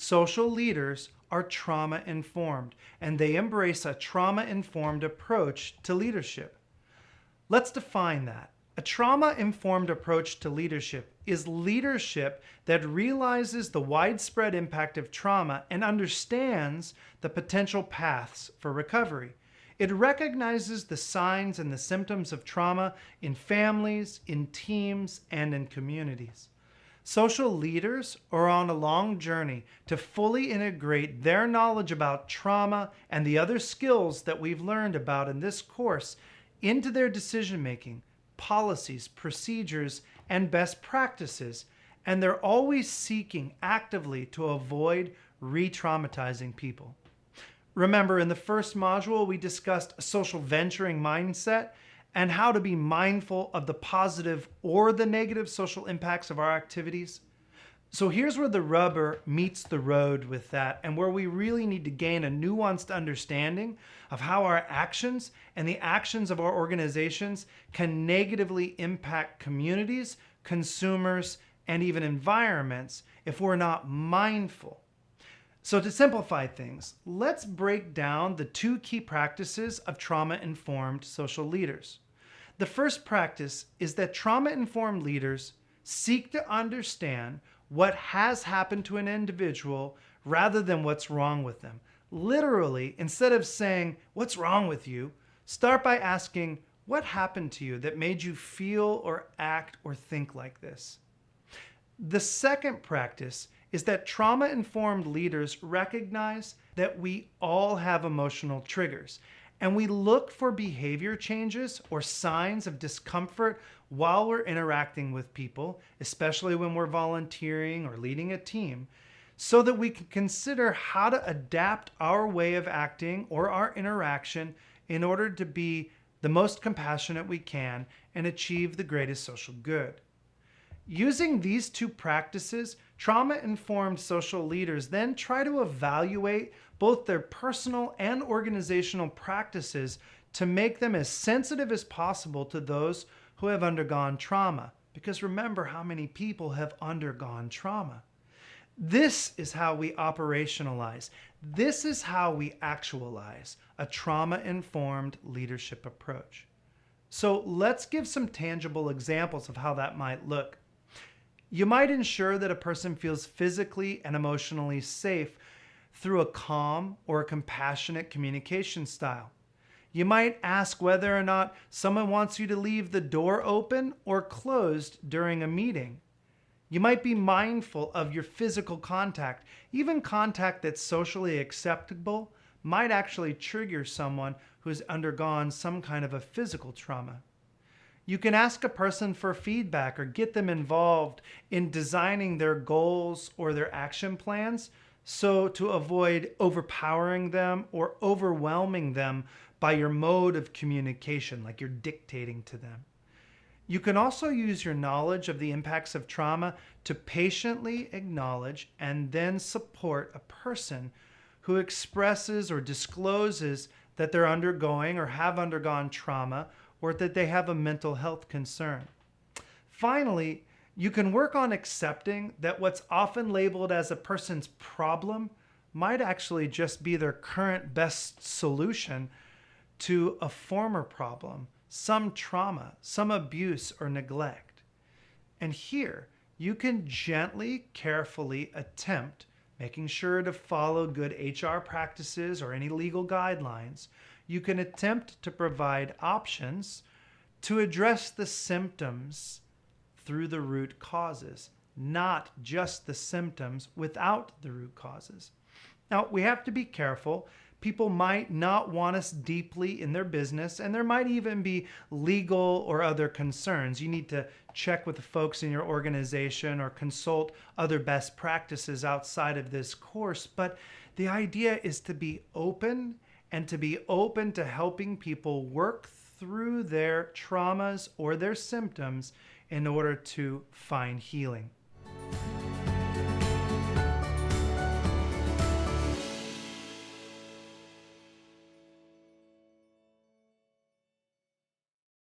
Social leaders are trauma informed, and they embrace a trauma informed approach to leadership. Let's define that. A trauma-informed approach to leadership is leadership that realizes the widespread impact of trauma and understands the potential paths for recovery. It recognizes the signs and the symptoms of trauma in families, in teams, and in communities. Social leaders are on a long journey to fully integrate their knowledge about trauma and the other skills that we've learned about in this course into their decision-making, policies, procedures, and best practices, and they're always seeking actively to avoid re-traumatizing people. Remember, in the first module, we discussed a social venturing mindset and how to be mindful of the positive or the negative social impacts of our activities. So here's where the rubber meets the road with that, and where we really need to gain a nuanced understanding of how our actions and the actions of our organizations can negatively impact communities, consumers, and even environments if we're not mindful. So to simplify things, let's break down the two key practices of trauma-informed social leaders. The first practice is that trauma-informed leaders seek to understand what has happened to an individual rather than what's wrong with them. Literally, instead of saying, "What's wrong with you?" start by asking, "What happened to you that made you feel or act or think like this?" The second practice is that trauma-informed leaders recognize that we all have emotional triggers, and we look for behavior changes or signs of discomfort while we're interacting with people, especially when we're volunteering or leading a team, so that we can consider how to adapt our way of acting or our interaction in order to be the most compassionate we can and achieve the greatest social good. Using these two practices, trauma-informed social leaders then try to evaluate both their personal and organizational practices to make them as sensitive as possible to those who have undergone trauma. Because remember how many people have undergone trauma. This is how we operationalize. This is how we actualize a trauma-informed leadership approach. So let's give some tangible examples of how that might look. You might ensure that a person feels physically and emotionally safe through a calm or a compassionate communication style. You might ask whether or not someone wants you to leave the door open or closed during a meeting. You might be mindful of your physical contact. Even contact that's socially acceptable might actually trigger someone who's undergone some kind of a physical trauma. You can ask a person for feedback or get them involved in designing their goals or their action plans, so to avoid overpowering them or overwhelming them by your mode of communication, like you're dictating to them. You can also use your knowledge of the impacts of trauma to patiently acknowledge and then support a person who expresses or discloses that they're undergoing or have undergone trauma, or that they have a mental health concern. Finally, you can work on accepting that what's often labeled as a person's problem might actually just be their current best solution to a former problem, some trauma, some abuse or neglect. And here, you can gently, carefully attempt, making sure to follow good HR practices or any legal guidelines, you can attempt to provide options to address the symptoms through the root causes, not just the symptoms without the root causes. Now, we have to be careful. People might not want us deeply in their business, and there might even be legal or other concerns. You need to check with the folks in your organization or consult other best practices outside of this course. But the idea is to be open and to be open to helping people work through their traumas or their symptoms in order to find healing.